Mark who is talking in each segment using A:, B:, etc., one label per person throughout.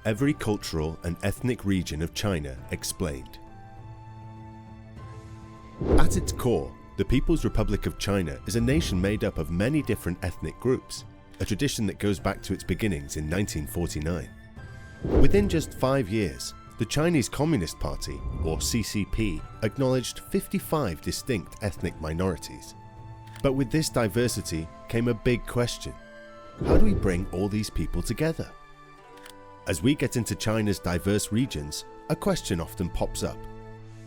A: every cultural and ethnic region of China explained. At its core, the People's Republic of China is a nation made up of many different ethnic groups, a tradition that goes back to its beginnings in 1949. Within just 5 years, the Chinese Communist Party, or CCP, acknowledged 55 distinct ethnic minorities. But with this diversity came a big question. How do we bring all these people together? As we get into China's diverse regions, a question often pops up.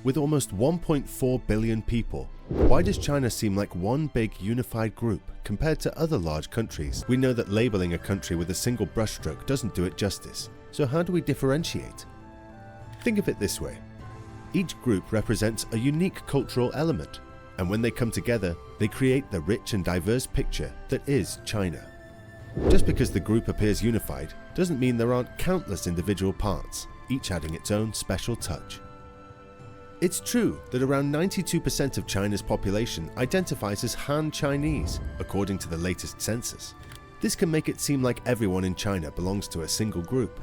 A: With almost 1.4 billion people, why does China seem like one big unified group compared to other large countries? We know that labeling a country with a single brushstroke doesn't do it justice, so how do we differentiate? Think of it this way. Each group represents a unique cultural element, and when they come together, they create the rich and diverse picture that is China. Just because the group appears unified doesn't mean there aren't countless individual parts, each adding its own special touch. It's true that around 92% of China's population identifies as Han Chinese, according to the latest census. This can make it seem like everyone in China belongs to a single group.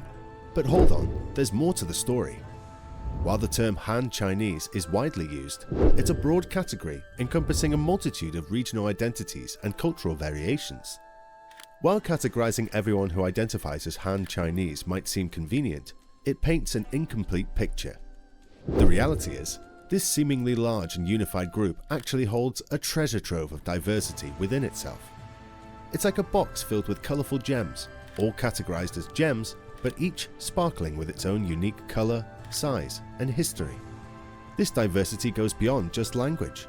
A: But hold on, there's more to the story. While the term Han Chinese is widely used, it's a broad category encompassing a multitude of regional identities and cultural variations. While categorizing everyone who identifies as Han Chinese might seem convenient, it paints an incomplete picture. The reality is, this seemingly large and unified group actually holds a treasure trove of diversity within itself. It's like a box filled with colorful gems, all categorized as gems, but each sparkling with its own unique color, size, and history. This diversity goes beyond just language.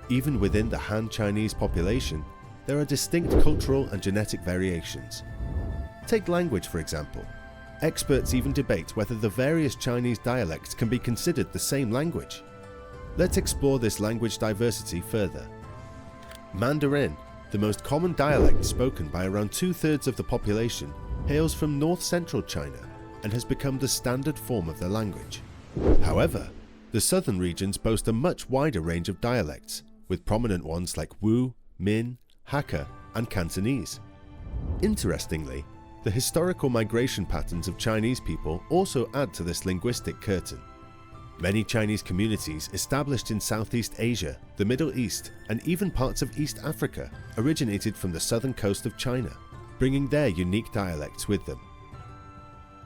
A: Even within the Han Chinese population, there are distinct cultural and genetic variations. Take language, for example. Experts even debate whether the various Chinese dialects can be considered the same language. Let's explore this language diversity further. Mandarin, the most common dialect spoken by around 2/3 of the population, hails from north-central China and has become the standard form of the language. However, the southern regions boast a much wider range of dialects, with prominent ones like Wu, Min, Hakka, and Cantonese. Interestingly, the historical migration patterns of Chinese people also add to this linguistic curtain. Many Chinese communities established in Southeast Asia, the Middle East, and even parts of East Africa originated from the southern coast of China, bringing their unique dialects with them.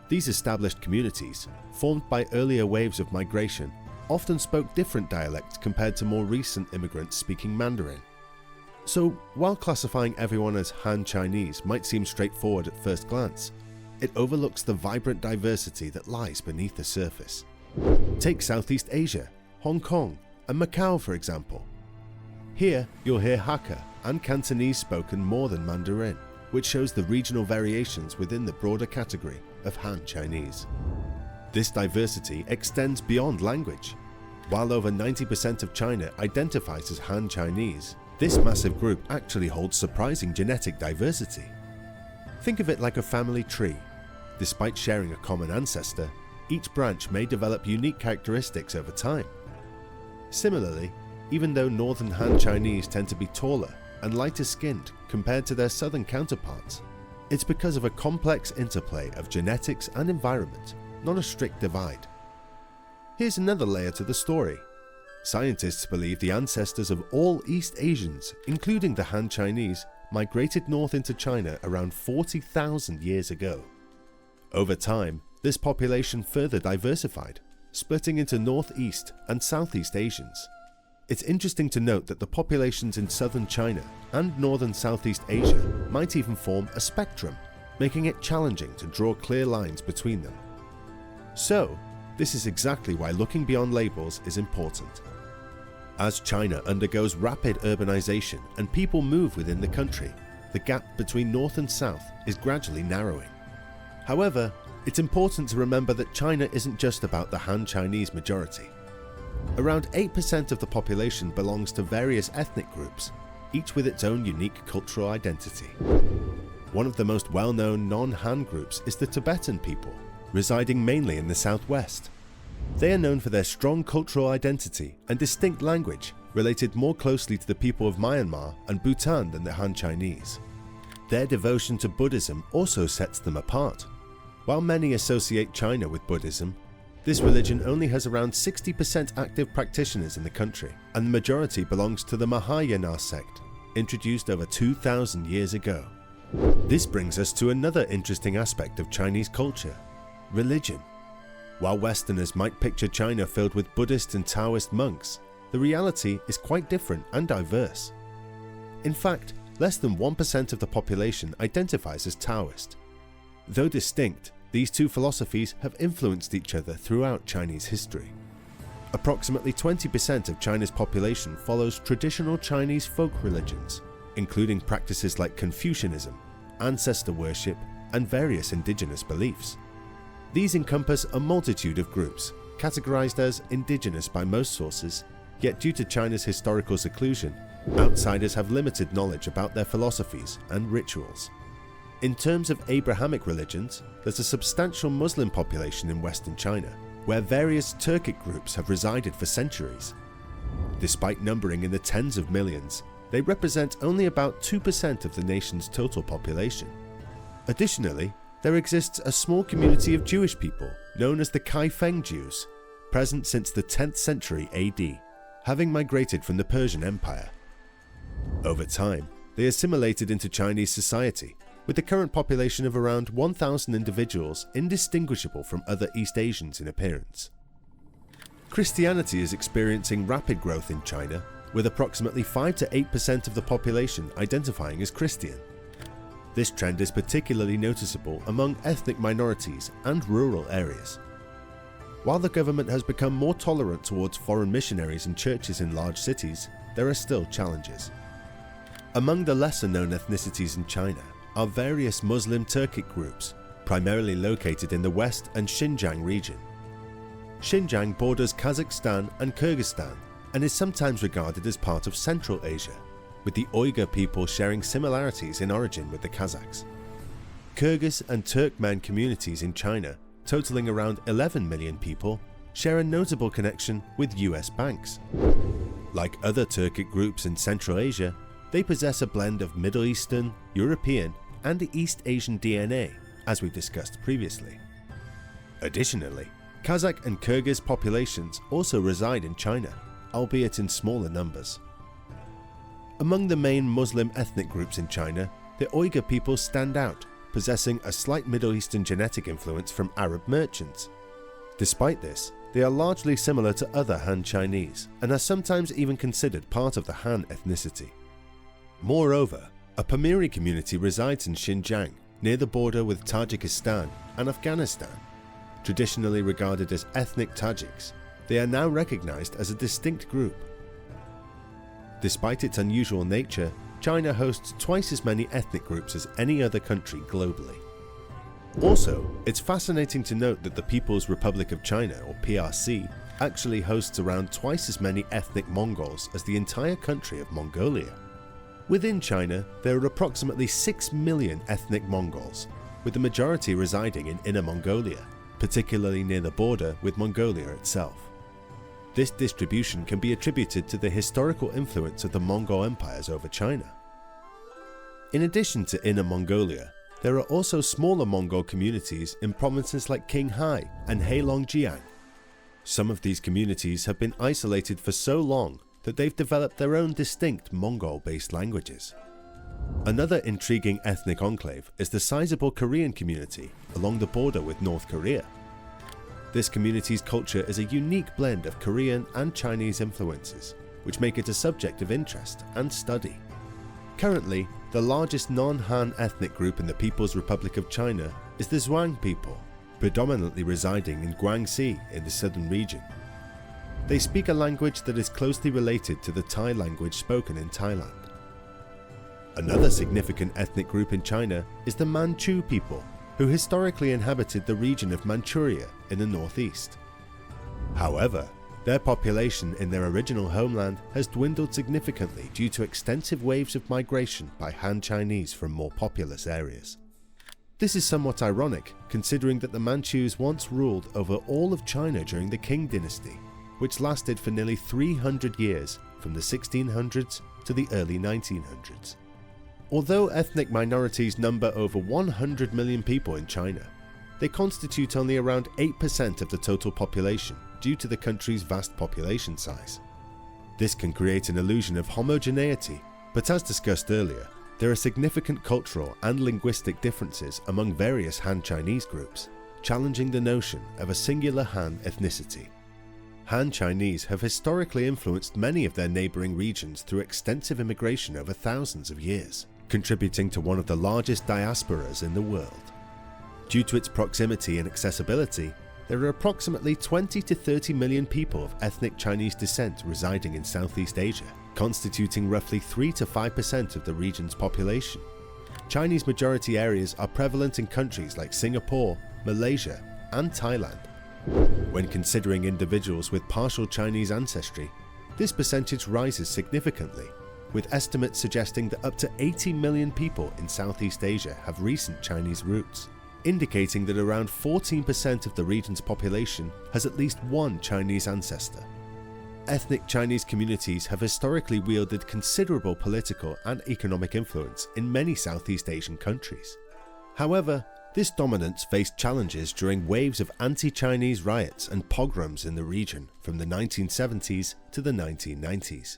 A: These established communities, formed by earlier waves of migration, often spoke different dialects compared to more recent immigrants speaking Mandarin. So, while classifying everyone as Han Chinese might seem straightforward at first glance, it overlooks the vibrant diversity that lies beneath the surface. Take Southeast Asia, Hong Kong, and Macau for example. Here, you'll hear Hakka and Cantonese spoken more than Mandarin, which shows the regional variations within the broader category of Han Chinese. This diversity extends beyond language. While over 90% of China identifies as Han Chinese, this massive group actually holds surprising genetic diversity. Think of it like a family tree. Despite sharing a common ancestor, each branch may develop unique characteristics over time. Similarly, even though northern Han Chinese tend to be taller and lighter skinned compared to their southern counterparts, it's because of a complex interplay of genetics and environment, not a strict divide. Here's another layer to the story. Scientists believe the ancestors of all East Asians, including the Han Chinese, migrated north into China around 40,000 years ago. Over time, this population further diversified, splitting into Northeast and Southeast Asians. It's interesting to note that the populations in southern China and northern Southeast Asia might even form a spectrum, making it challenging to draw clear lines between them. So, this is exactly why looking beyond labels is important. As China undergoes rapid urbanization and people move within the country, the gap between north and south is gradually narrowing. However, it's important to remember that China isn't just about the Han Chinese majority. Around 8% of the population belongs to various ethnic groups, each with its own unique cultural identity. One of the most well-known non-Han groups is the Tibetan people, residing mainly in the southwest. They are known for their strong cultural identity and distinct language, related more closely to the people of Myanmar and Bhutan than the Han Chinese. Their devotion to Buddhism also sets them apart. While many associate China with Buddhism, this religion only has around 60% active practitioners in the country, and the majority belongs to the Mahayana sect, introduced over 2,000 years ago. This brings us to another interesting aspect of Chinese culture: religion. While Westerners might picture China filled with Buddhist and Taoist monks, the reality is quite different and diverse. In fact, less than 1% of the population identifies as Taoist. Though distinct, these two philosophies have influenced each other throughout Chinese history. Approximately 20% of China's population follows traditional Chinese folk religions, including practices like Confucianism, ancestor worship, and various indigenous beliefs. These encompass a multitude of groups, categorized as indigenous by most sources, yet due to China's historical seclusion, outsiders have limited knowledge about their philosophies and rituals. In terms of Abrahamic religions, there's a substantial Muslim population in Western China, where various Turkic groups have resided for centuries. Despite numbering in the tens of millions, they represent only about 2% of the nation's total population. Additionally, there exists a small community of Jewish people known as the Kaifeng Jews, present since the 10th century AD, having migrated from the Persian Empire. Over time, they assimilated into Chinese society, with the current population of around 1,000 individuals indistinguishable from other East Asians in appearance. Christianity is experiencing rapid growth in China, with approximately 5 to 8% of the population identifying as Christian. This trend is particularly noticeable among ethnic minorities and rural areas. While the government has become more tolerant towards foreign missionaries and churches in large cities, there are still challenges. Among the lesser-known ethnicities in China are various Muslim Turkic groups, primarily located in the West and Xinjiang region. Xinjiang borders Kazakhstan and Kyrgyzstan and is sometimes regarded as part of Central Asia, with the Uyghur people sharing similarities in origin with the Kazakhs. Kyrgyz and Turkmen communities in China, totaling around 11 million people, share a notable connection with US banks. Like other Turkic groups in Central Asia, they possess a blend of Middle Eastern, European, and East Asian DNA, as we discussed previously. Additionally, Kazakh and Kyrgyz populations also reside in China, albeit in smaller numbers. Among the main Muslim ethnic groups in China, the Uyghur people stand out, possessing a slight Middle Eastern genetic influence from Arab merchants. Despite this, they are largely similar to other Han Chinese and are sometimes even considered part of the Han ethnicity. Moreover, a Pamiri community resides in Xinjiang, near the border with Tajikistan and Afghanistan. Traditionally regarded as ethnic Tajiks, they are now recognized as a distinct group. Despite its unusual nature, China hosts twice as many ethnic groups as any other country globally. Also, it's fascinating to note that the People's Republic of China, or PRC, actually hosts around twice as many ethnic Mongols as the entire country of Mongolia. Within China, there are approximately 6 million ethnic Mongols, with the majority residing in Inner Mongolia, particularly near the border with Mongolia itself. This distribution can be attributed to the historical influence of the Mongol empires over China. In addition to Inner Mongolia, there are also smaller Mongol communities in provinces like Qinghai and Heilongjiang. Some of these communities have been isolated for so long that they've developed their own distinct Mongol-based languages. Another intriguing ethnic enclave is the sizable Korean community along the border with North Korea. This community's culture is a unique blend of Korean and Chinese influences, which make it a subject of interest and study. Currently, the largest non-Han ethnic group in the People's Republic of China is the Zhuang people, predominantly residing in Guangxi in the southern region. They speak a language that is closely related to the Thai language spoken in Thailand. Another significant ethnic group in China is the Manchu people, who historically inhabited the region of Manchuria in the northeast. However, their population in their original homeland has dwindled significantly due to extensive waves of migration by Han Chinese from more populous areas. This is somewhat ironic, considering that the Manchus once ruled over all of China during the Qing dynasty, which lasted for nearly 300 years from the 1600s to the early 1900s. Although ethnic minorities number over 100 million people in China, they constitute only around 8% of the total population due to the country's vast population size. This can create an illusion of homogeneity, but as discussed earlier, there are significant cultural and linguistic differences among various Han Chinese groups, challenging the notion of a singular Han ethnicity. Han Chinese have historically influenced many of their neighbouring regions through extensive immigration over thousands of years, contributing to one of the largest diasporas in the world. Due to its proximity and accessibility, there are approximately 20 to 30 million people of ethnic Chinese descent residing in Southeast Asia, constituting roughly 3 to 5% of the region's population. Chinese majority areas are prevalent in countries like Singapore, Malaysia, and Thailand. When considering individuals with partial Chinese ancestry, this percentage rises significantly, with estimates suggesting that up to 80 million people in Southeast Asia have recent Chinese roots, indicating that around 14% of the region's population has at least one Chinese ancestor. Ethnic Chinese communities have historically wielded considerable political and economic influence in many Southeast Asian countries. However, this dominance faced challenges during waves of anti-Chinese riots and pogroms in the region from the 1970s to the 1990s.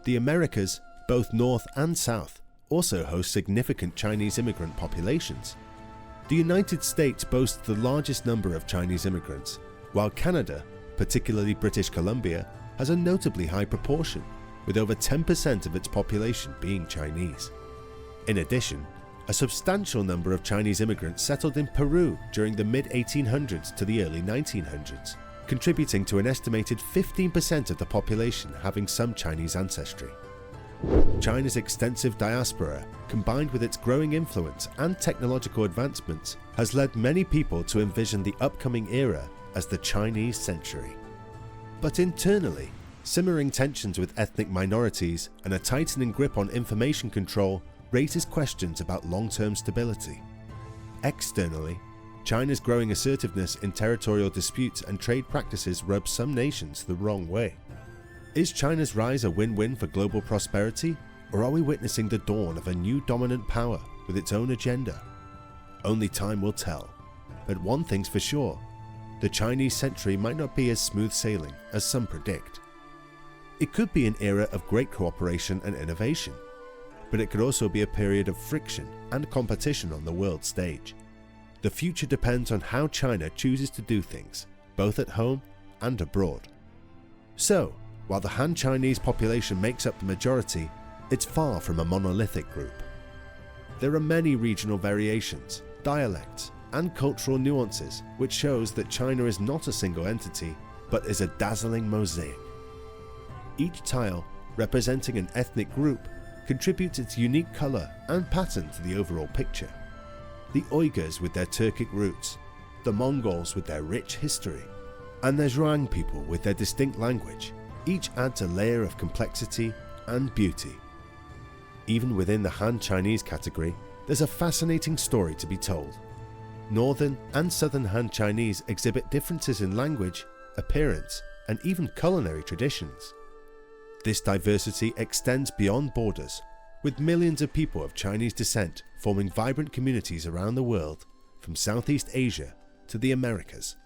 A: The Americas, both North and South, also host significant Chinese immigrant populations. The United States boasts the largest number of Chinese immigrants, while Canada, particularly British Columbia, has a notably high proportion, with over 10% of its population being Chinese. In addition, a substantial number of Chinese immigrants settled in Peru during the mid-1800s to the early 1900s, contributing to an estimated 15% of the population having some Chinese ancestry. China's extensive diaspora, combined with its growing influence and technological advancements, has led many people to envision the upcoming era as the Chinese century. But internally, simmering tensions with ethnic minorities and a tightening grip on information control raises questions about long-term stability. Externally, China's growing assertiveness in territorial disputes and trade practices rubs some nations the wrong way. Is China's rise a win-win for global prosperity, or are we witnessing the dawn of a new dominant power with its own agenda? Only time will tell, but one thing's for sure, the Chinese century might not be as smooth sailing as some predict. It could be an era of great cooperation and innovation, but it could also be a period of friction and competition on the world stage. The future depends on how China chooses to do things, both at home and abroad. So, while the Han Chinese population makes up the majority, it's far from a monolithic group. There are many regional variations, dialects, and cultural nuances, which shows that China is not a single entity, but is a dazzling mosaic. Each tile, representing an ethnic group, contributes its unique colour and pattern to the overall picture. The Uyghurs with their Turkic roots, the Mongols with their rich history, and the Zhuang people with their distinct language, each adds a layer of complexity and beauty. Even within the Han Chinese category, there's a fascinating story to be told. Northern and Southern Han Chinese exhibit differences in language, appearance, and even culinary traditions. This diversity extends beyond borders, with millions of people of Chinese descent forming vibrant communities around the world, from Southeast Asia to the Americas.